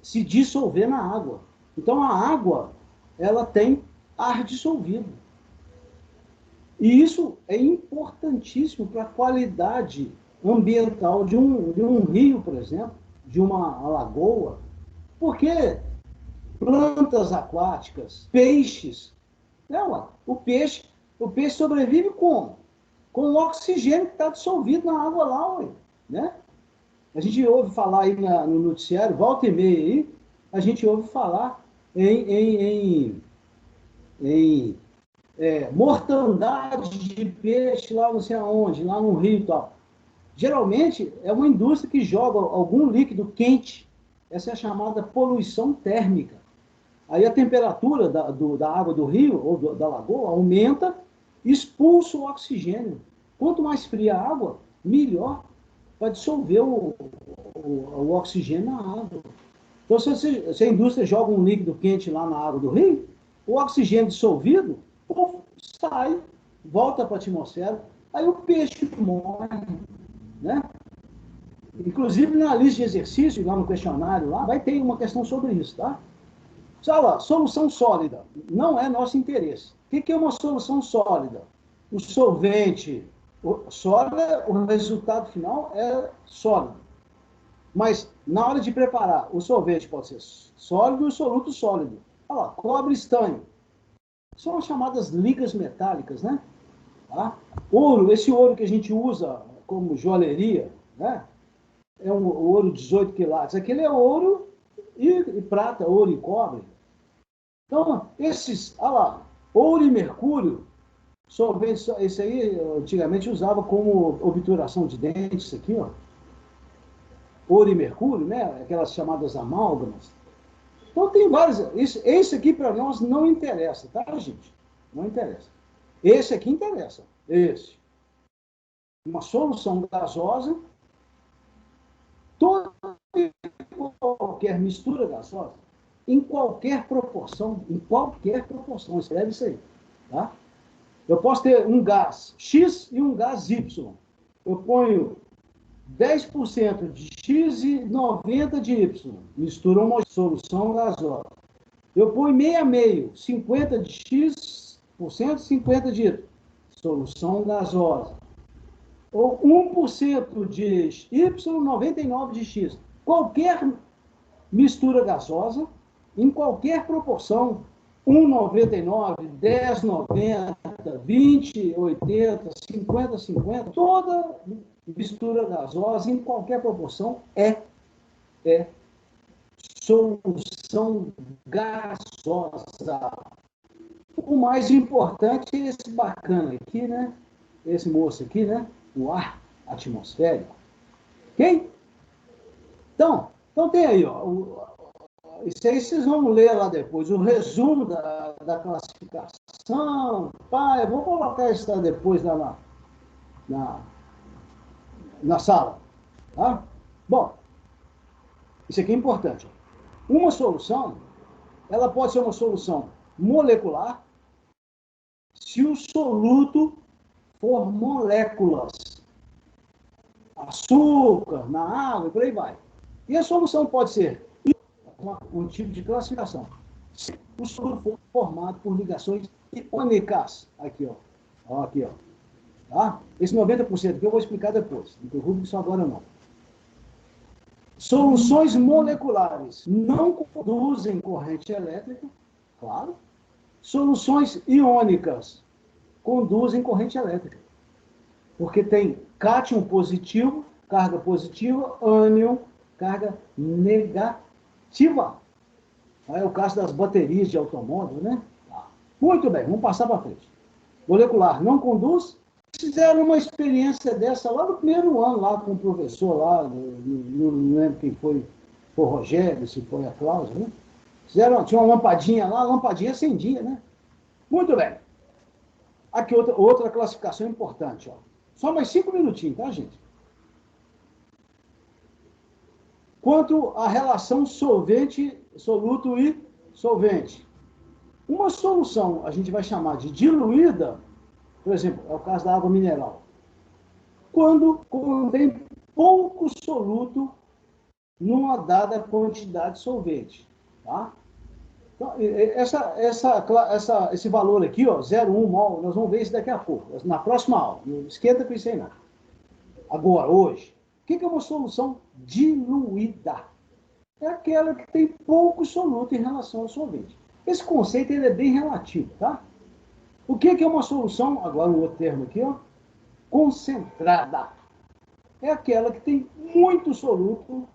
se dissolver na água. Então, a água, ela tem ar dissolvido. E isso é importantíssimo para a qualidade ambiental de um rio, por exemplo, de uma lagoa, porque plantas aquáticas, peixes, né, o peixe sobrevive como? Com o oxigênio que está dissolvido na água lá, né? A gente ouve falar aí no noticiário, volta e meia aí, a gente ouve falar em mortandade de peixe lá não sei aonde, lá no rio e tal. Geralmente é uma indústria que joga algum líquido quente. Essa é a chamada poluição térmica. Aí a temperatura da água do rio ou da lagoa aumenta, expulsa o oxigênio. Quanto mais fria a água, melhor para dissolver o oxigênio na água. Então, se a indústria joga um líquido quente lá na água do rio, o oxigênio dissolvido sai, volta para a atmosfera, aí o peixe morre, né? Inclusive, na lista de exercícios, lá no questionário, lá, vai ter uma questão sobre isso, tá? Olha lá, solução sólida. Não é nosso interesse. O que é uma solução sólida? O solvente sólido, o resultado final é sólido. Mas, na hora de preparar, o sorvete pode ser sólido e o soluto sólido. Olha lá, cobre e estanho. São as chamadas ligas metálicas, né? Tá? Ouro, esse ouro que a gente usa como joalheria, né? É um ouro 18 quilates. Aquele é ouro e prata, ouro e cobre. Então, olha lá, ouro e mercúrio, solvente, esse aí antigamente usava como obturação de dentes, isso aqui, ó. Ouro e mercúrio, né? Aquelas chamadas amálgamas. Então tem vários. Esse aqui para nós não interessa, tá, gente? Não interessa. Esse aqui interessa. Esse. Uma solução gasosa, toda e qualquer mistura gasosa, em qualquer proporção, escreve isso aí, tá? Eu posso ter um gás X e um gás Y. Eu ponho 10% de X e 90% de Y. Mistura uma solução gasosa. Eu ponho meio a meio, 50% de X, 50% de Y. Solução gasosa. Ou 1% de Y, 99% de X. Qualquer mistura gasosa, em qualquer proporção, 1,99, 10,90, 20, 80, 50, 50, toda mistura gasosa, em qualquer proporção, é solução gasosa. O mais importante é esse bacana aqui, né? Esse moço aqui, né? O ar atmosférico. Ok? Então tem aí, ó. Isso aí vocês vão ler lá depois, o resumo da classificação. Eu vou colocar isso lá depois lá na sala. Tá? Bom, isso aqui é importante. Uma solução, ela pode ser uma solução molecular se o soluto for moléculas. Açúcar, na água, e por aí vai. E a solução pode ser um tipo de classificação. Se o soluto for formado por ligações iônicas. Aqui, ó. Aqui, ó. Tá? Esse 90% que eu vou explicar depois. Não preocupe isso agora não. Soluções moleculares não conduzem corrente elétrica, claro. Soluções iônicas conduzem corrente elétrica. Porque tem cátion positivo, carga positiva, ânion, carga negativa. ativa. Aí é o caso das baterias de automóvel, né? Muito bem, vamos passar para frente. Molecular não conduz. Fizeram uma experiência dessa lá no primeiro ano, lá com o professor lá, não lembro quem foi o Rogério, se foi a Cláudia, né? Tinha uma lampadinha lá, a lampadinha acendia, né? Muito bem. Aqui outra classificação importante, ó. Só mais 5 minutinhos, tá, gente? Quanto à relação solvente, soluto e solvente. Uma solução a gente vai chamar de diluída, por exemplo, é o caso da água mineral. Quando contém pouco soluto numa dada quantidade solvente, tá? Então, esse valor aqui, ó, 0,1 mol, nós vamos ver isso daqui a pouco, na próxima aula. Não esquenta com isso aí, não. Agora, hoje, o que é uma solução diluída? É aquela que tem pouco soluto em relação ao solvente. Esse conceito ele é bem relativo, tá? O que é uma solução, agora um outro termo aqui, ó, concentrada? É aquela que tem muito soluto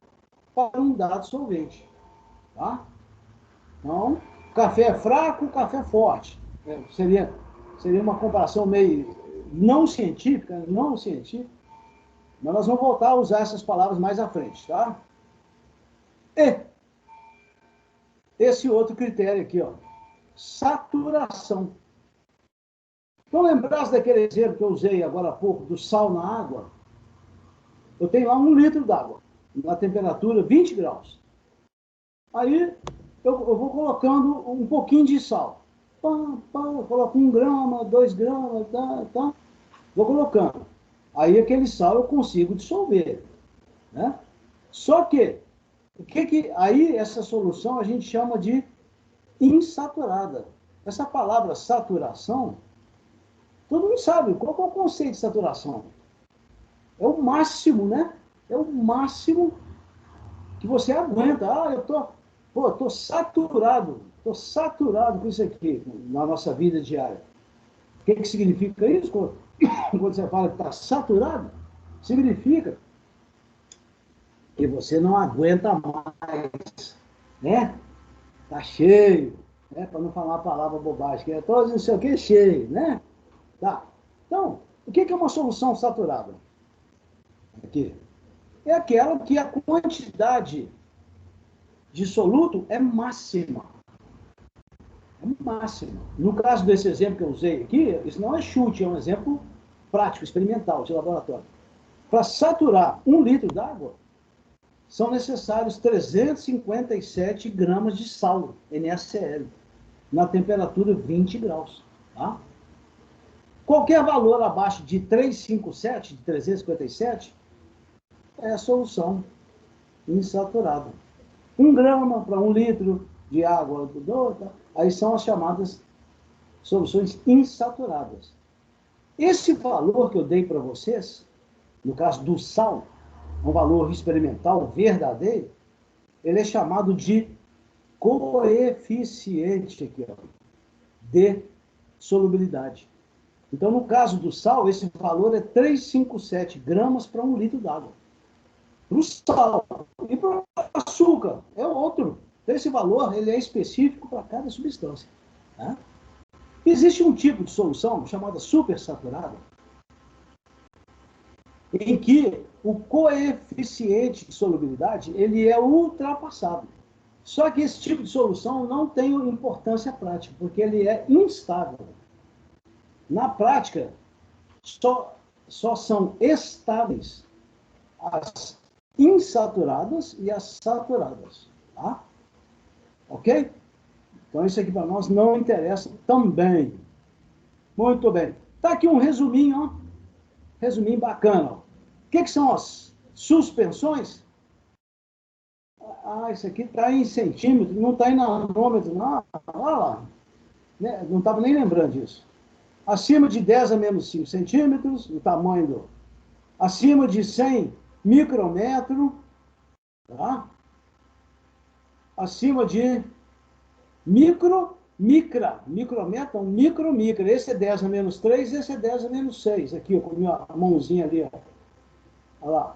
para um dado solvente, tá? Então, café é fraco, café é forte. Seria uma comparação meio não científica, mas nós vamos voltar a usar essas palavras mais à frente, tá? E esse outro critério aqui, ó, saturação. Então, lembrasse daquele exemplo que eu usei agora há pouco, do sal na água? Eu tenho lá 1 litro d'água, na temperatura 20 graus. Aí, eu vou colocando um pouquinho de sal. Eu coloco 1 grama, 2 gramas, tá? Vou colocando. Aí, aquele sal eu consigo dissolver, né? Só que, aí essa solução a gente chama de insaturada. Essa palavra saturação, todo mundo sabe qual é o conceito de saturação. É o máximo, né? É o máximo que você aguenta. Eu tô saturado. Estou saturado com isso aqui na nossa vida diária. O que significa isso? Quando você fala que está saturado, significa que você não aguenta mais, né? Está cheio, né? Para não falar a palavra bobagem, que é todo não sei o que cheio, né? Tá. Então, o que é uma solução saturada? Aqui. É aquela que a quantidade de soluto é máxima. É máxima. No caso desse exemplo que eu usei aqui, isso não é chute, é um exemplo prático, experimental, de laboratório. Para saturar 1 litro d'água, são necessários 357 gramas de sal, NaCl, na temperatura 20 graus. Tá? Qualquer valor abaixo de 357, de 357, é a solução insaturada. 1 grama para 1 litro de água, aí são as chamadas soluções insaturadas. Esse valor que eu dei para vocês, no caso do sal, um valor experimental verdadeiro, ele é chamado de coeficiente aqui, ó, de solubilidade. Então, no caso do sal, esse valor é 357 gramas para 1 litro d'água. Para o sal. E para o açúcar, é outro. Esse valor ele é específico para cada substância. Tá? Existe um tipo de solução chamada supersaturada, em que o coeficiente de solubilidade ele é ultrapassado. Só que esse tipo de solução não tem importância prática, porque ele é instável. Na prática, só são estáveis as insaturadas e as saturadas. Tá? Ok? Então, isso aqui para nós não interessa também. Muito bem. Está aqui um resuminho, ó. Resuminho bacana. Ó. O que são as suspensões? Isso aqui está em centímetros, não está em nanômetro, não. Olha lá. Não estava nem lembrando disso. Acima de 10 a menos 5 centímetros, o tamanho do... Acima de 100 micrômetro, tá? Acima de micrômetro, micromicra. Esse é 10 a menos 3, esse é 10 a menos 6. Aqui, eu comi a mãozinha ali, ó. Olha lá.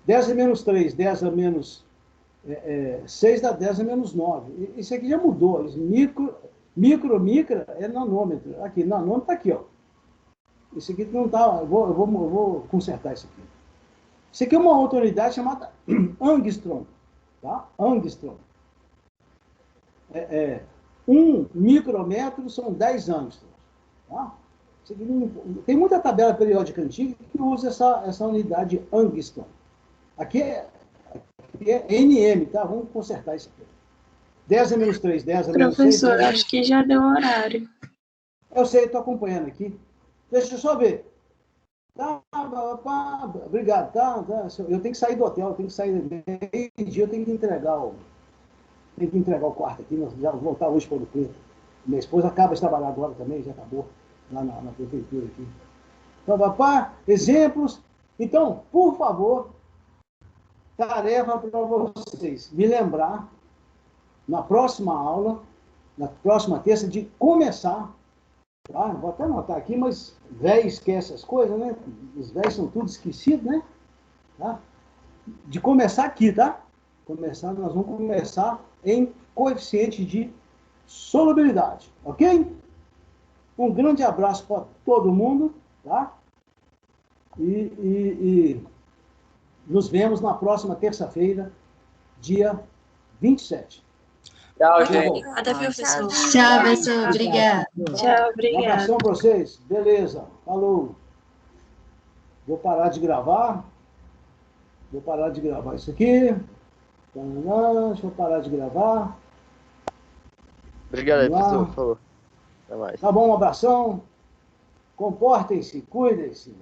10 a menos 3, 10 a menos 6 da 10 é menos 9. Isso aqui já mudou. Micra é nanômetro. Aqui, nanômetro está aqui, ó. Isso aqui não está... Eu vou consertar isso aqui. Isso aqui é uma outra unidade chamada angstrom. Tá? Angstrom. 1 micrômetro são 10 angstroms. Tá? Tem muita tabela periódica antiga que usa essa unidade angstrom. Aqui é NM, tá? Vamos consertar isso aqui. 10 a menos 3, 10 a menos 6. Professor, acho que já deu horário. Eu sei, estou acompanhando aqui. Deixa eu só ver. Tá, obrigado, tá. Eu tenho que sair do hotel, eu tenho que sair meio-dia, eu tenho que entregar o quarto aqui, nós já vamos voltar hoje para o Preto. Minha esposa acaba de trabalhar agora também, já acabou, lá na prefeitura aqui. Então, exemplos. Então, por favor, tarefa para vocês, me lembrar, na próxima aula, na próxima terça, de começar, tá? Vou até anotar aqui, mas velho esquece as coisas, né? Os velhos são tudo esquecidos, né? Tá? De começar aqui, tá? Nós vamos começar em coeficiente de solubilidade, ok? Um grande abraço para todo mundo, tá? E nos vemos na próxima terça-feira, dia 27. Tchau, Ok, gente. obrigada, professor. Tchau, professor. Obrigada. Tchau, Um obrigada. abração para vocês. Beleza. Falou. Vou parar de gravar. Vou parar de gravar isso aqui. Deixa eu parar de gravar. Obrigado aí, Vamos lá. professor. Falou. Até mais. Tá bom, um abração. Comportem-se, cuidem-se.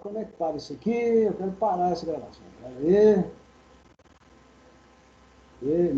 Como é que para isso aqui? Eu quero parar essa gravação. Pera aí.